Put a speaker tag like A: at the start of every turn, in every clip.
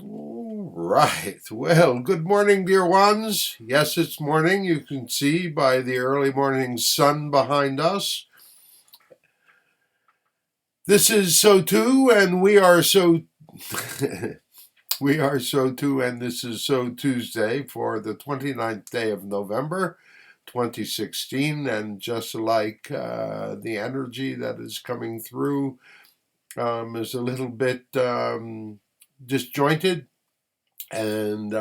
A: All right. Well, good morning, dear ones. Yes, it's morning. You can see by the early morning sun behind us. This is SOTU, and we are so we are SOTU, and this is SOTUesday for the 29th day of November, 2016. And just like the energy that is coming through is a little bit disjointed and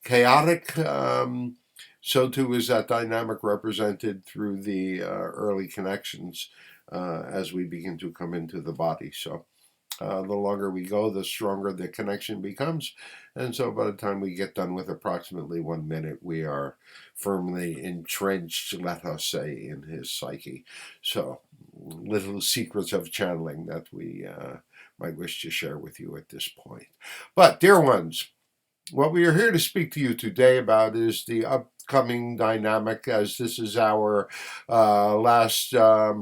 A: chaotic. So too is that dynamic represented through the early connections as we begin to come into the body. So the longer we go, the stronger the connection becomes. And so by the time we get done with approximately 1 minute, we are firmly entrenched, let us say, in his psyche. So little secrets of channeling that we might wish to share with you at this point. But, dear ones, what we are here to speak to you today about is the upcoming dynamic, as this is our last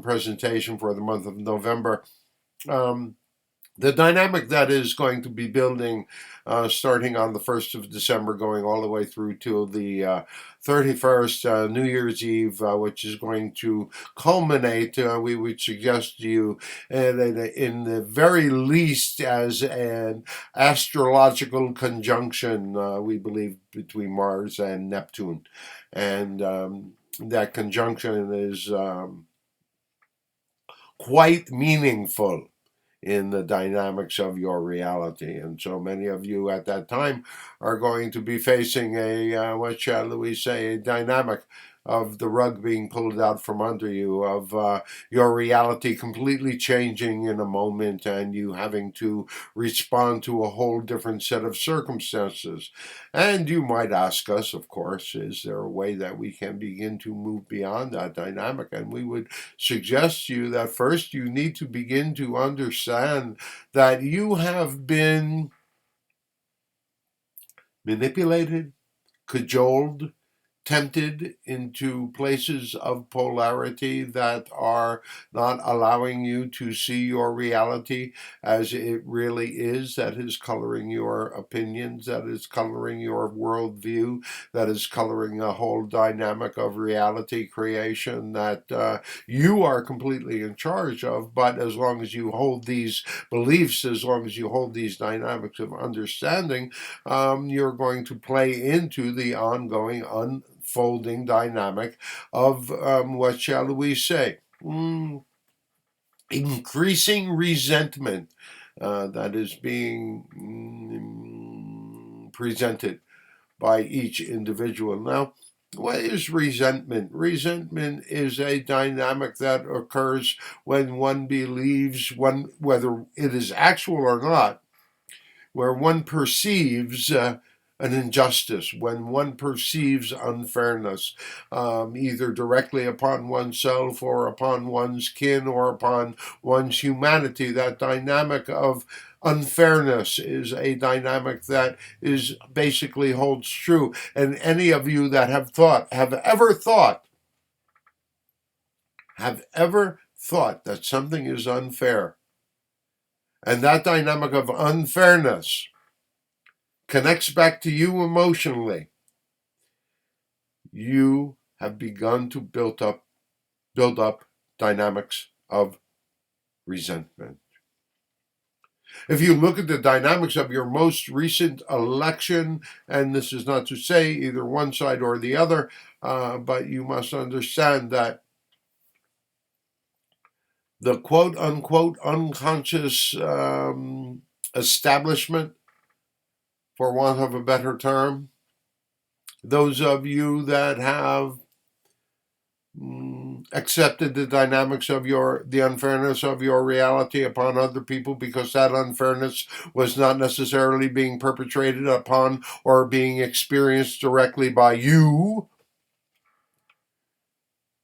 A: presentation for the month of November. The dynamic that is going to be building starting on the 1st of December, going all the way through till the 31st, New Year's Eve, which is going to culminate, we would suggest to you, in the very least as an astrological conjunction, we believe, between Mars and Neptune. And that conjunction is quite meaningful in the dynamics of your reality. And so many of you at that time are going to be facing what shall we say, a dynamic of the rug being pulled out from under you, of your reality completely changing in a moment and you having to respond to a whole different set of circumstances. And you might ask us, of course, is there a way that we can begin to move beyond that dynamic? And we would suggest to you that first you need to begin to understand that you have been manipulated, cajoled, tempted into places of polarity that are not allowing you to see your reality as it really is, that is coloring your opinions, that is coloring your worldview, that is coloring a whole dynamic of reality creation that you are completely in charge of. But as long as you hold these beliefs, as long as you hold these dynamics of understanding, you're going to play into the ongoing unfolding dynamic of what shall we say, increasing resentment that is being presented by each individual. Now, what is resentment? Resentment is a dynamic that occurs when one believes, whether it is actual or not, where one perceives an injustice, when one perceives unfairness, either directly upon oneself or upon one's kin or upon one's humanity. That dynamic of unfairness is a dynamic that is basically holds true. And any of you that have ever thought that something is unfair, and that dynamic of unfairness connects back to you emotionally, you have begun to build up dynamics of resentment. If you look at the dynamics of your most recent election, and this is not to say either one side or the other, but you must understand that the quote unquote unconscious establishment, for want of a better term, those of you that have accepted the dynamics of the unfairness of your reality upon other people, because that unfairness was not necessarily being perpetrated upon or being experienced directly by you.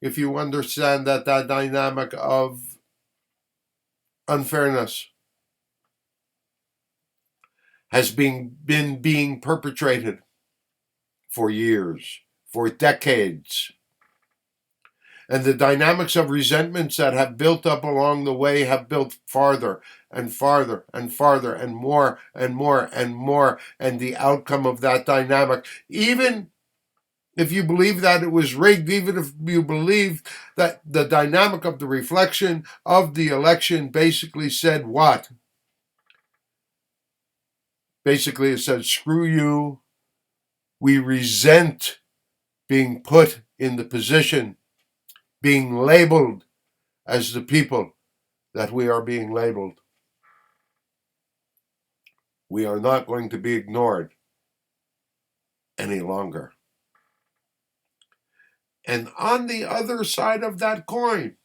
A: If you understand that that dynamic of unfairness has been being perpetrated for years, for decades, and the dynamics of resentments that have built up along the way have built farther and farther and farther and more and more and more. And the outcome of that dynamic, even if you believe that it was rigged, even if you believe that the dynamic of the reflection of the election basically said what? Basically, it said, screw you. We resent being put in the position, being labeled as the people that we are being labeled. We are not going to be ignored any longer. And on the other side of that coin,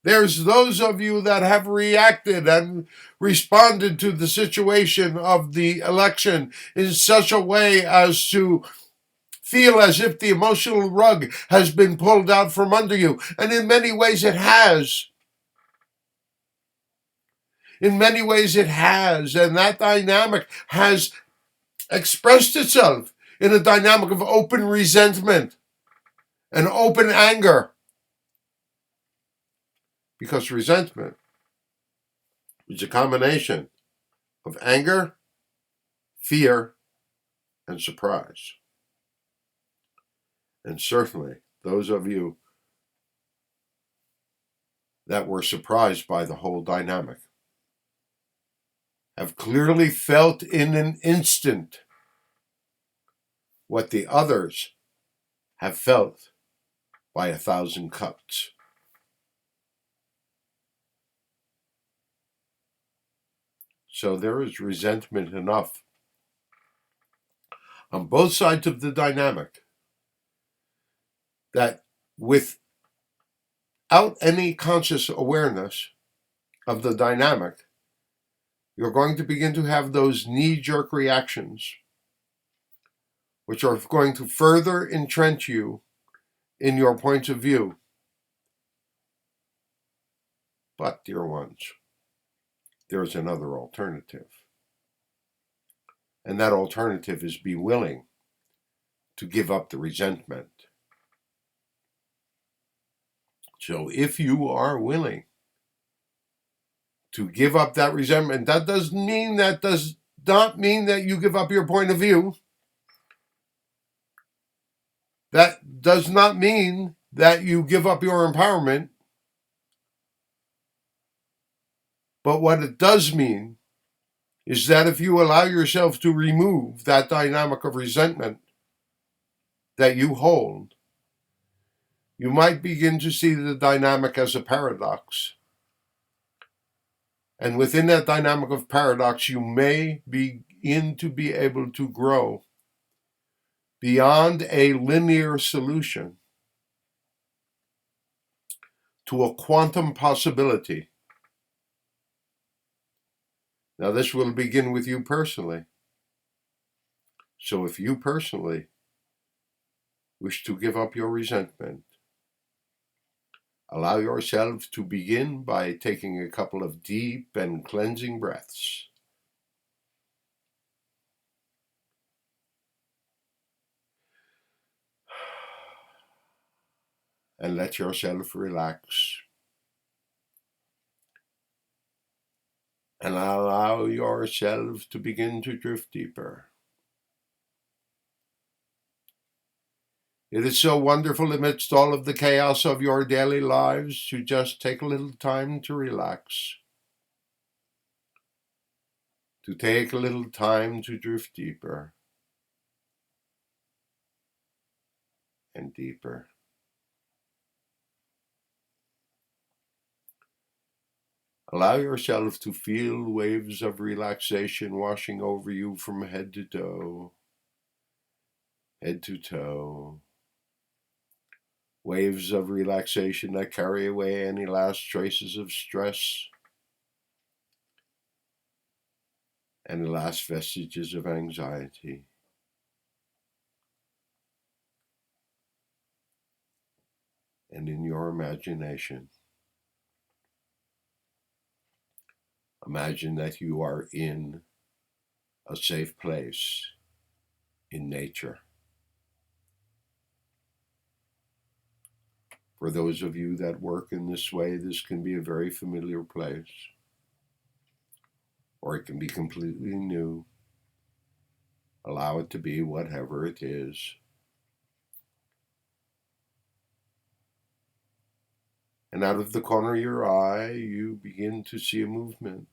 A: there's those of you that have reacted and responded to the situation of the election in such a way as to feel as if the emotional rug has been pulled out from under you. And in many ways it has. In many ways it has. And that dynamic has expressed itself in a dynamic of open resentment and open anger. Because resentment is a combination of anger, fear, and surprise. And certainly those of you that were surprised by the whole dynamic have clearly felt in an instant what the others have felt by 1,000 cuts. So there is resentment enough on both sides of the dynamic that without any conscious awareness of the dynamic, you're going to begin to have those knee-jerk reactions, which are going to further entrench you in your points of view. But, dear ones, there's another alternative. And that alternative is be willing to give up the resentment. So if you are willing to give up that resentment, that does not mean that you give up your point of view. That does not mean that you give up your empowerment. But what it does mean is that if you allow yourself to remove that dynamic of resentment that you hold, you might begin to see the dynamic as a paradox. And within that dynamic of paradox, you may begin to be able to grow beyond a linear solution to a quantum possibility. Now, this will begin with you personally. So if you personally wish to give up your resentment, allow yourself to begin by taking a couple of deep and cleansing breaths. And let yourself relax. And allow yourself to begin to drift deeper. It is so wonderful amidst all of the chaos of your daily lives to just take a little time to relax. To take a little time to drift deeper and deeper. Allow yourself to feel waves of relaxation washing over you from head to toe. Head to toe. Waves of relaxation that carry away any last traces of stress and the last vestiges of anxiety. And in your imagination, imagine that you are in a safe place in nature. For those of you that work in this way, this can be a very familiar place. or it can be completely new. Allow it to be whatever it is. And out of the corner of your eye, you begin to see a movement.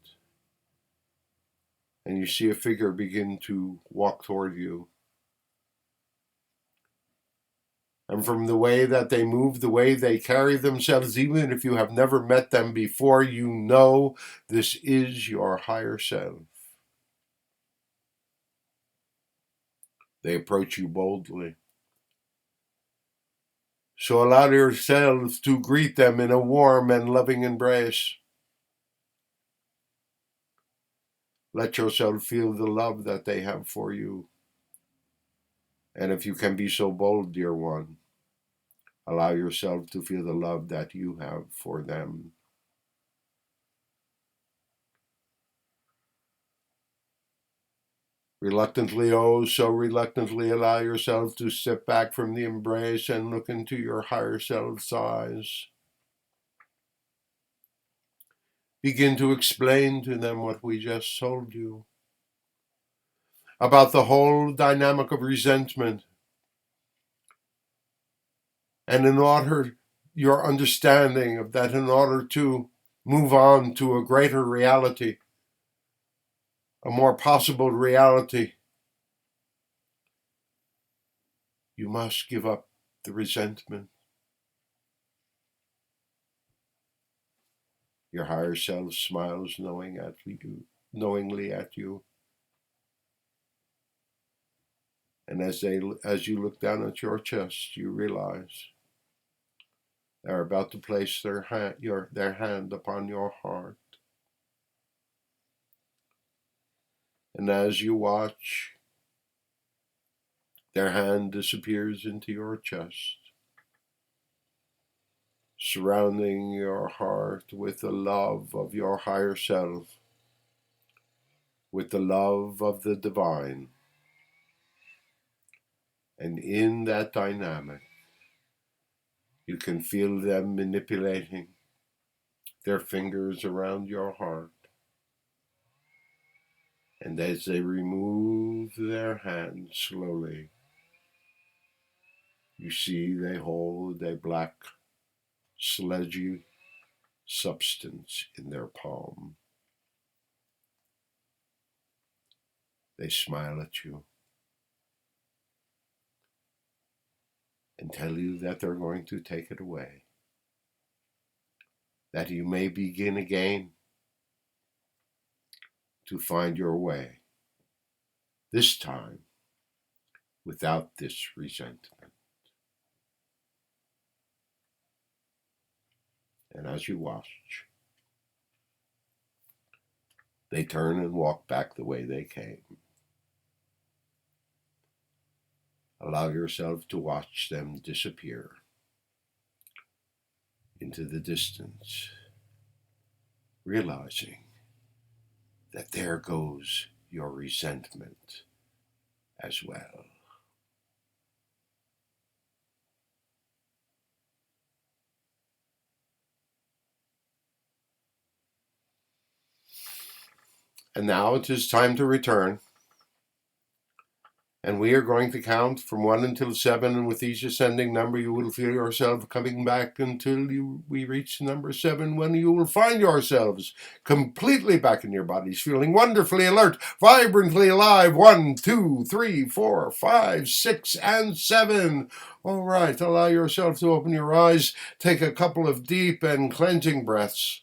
A: And you see a figure begin to walk toward you. And from the way that they move, the way they carry themselves, even if you have never met them before, you know this is your higher self. They approach you boldly. So allow yourselves to greet them in a warm and loving embrace. Let yourself feel the love that they have for you. And if you can be so bold, dear one, allow yourself to feel the love that you have for them. Reluctantly, oh, so reluctantly, allow yourself to step back from the embrace and look into your higher self's eyes. Begin to explain to them what we just told you about the whole dynamic of resentment. And in order, your understanding of that, in order to move on to a greater reality, a more possible reality, you must give up the resentment. Your higher self smiles knowingly at you. And as you look down at your chest, you realize they're about to place their hand upon your heart. And as you watch, their hand disappears into your chest, surrounding your heart with the love of your higher self, with the love of the divine. And in that dynamic, you can feel them manipulating their fingers around your heart. And as they remove their hands slowly, you see they hold a black, sludgy substance in their palm. They smile at you and tell you that they're going to take it away, that you may begin again to find your way, this time without this resentment. And as you watch, they turn and walk back the way they came. Allow yourself to watch them disappear into the distance, realizing that there goes your resentment as well. And now it is time to return. And we are going to count from 1 until 7, and with each ascending number, you will feel yourself coming back until we reach number 7, when you will find yourselves completely back in your bodies, feeling wonderfully alert, vibrantly alive. 1, 2, 3, 4, 5, 6, and 7. All right, allow yourself to open your eyes. Take a couple of deep and cleansing breaths.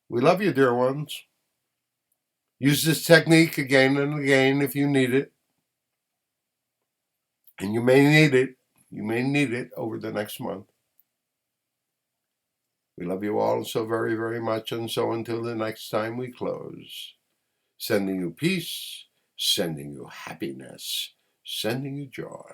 A: We love you, dear ones. Use this technique again and again if you need it. And you may need it. You may need it over the next month. We love you all so very, very much. And so until the next time we close, sending you peace, sending you happiness, sending you joy.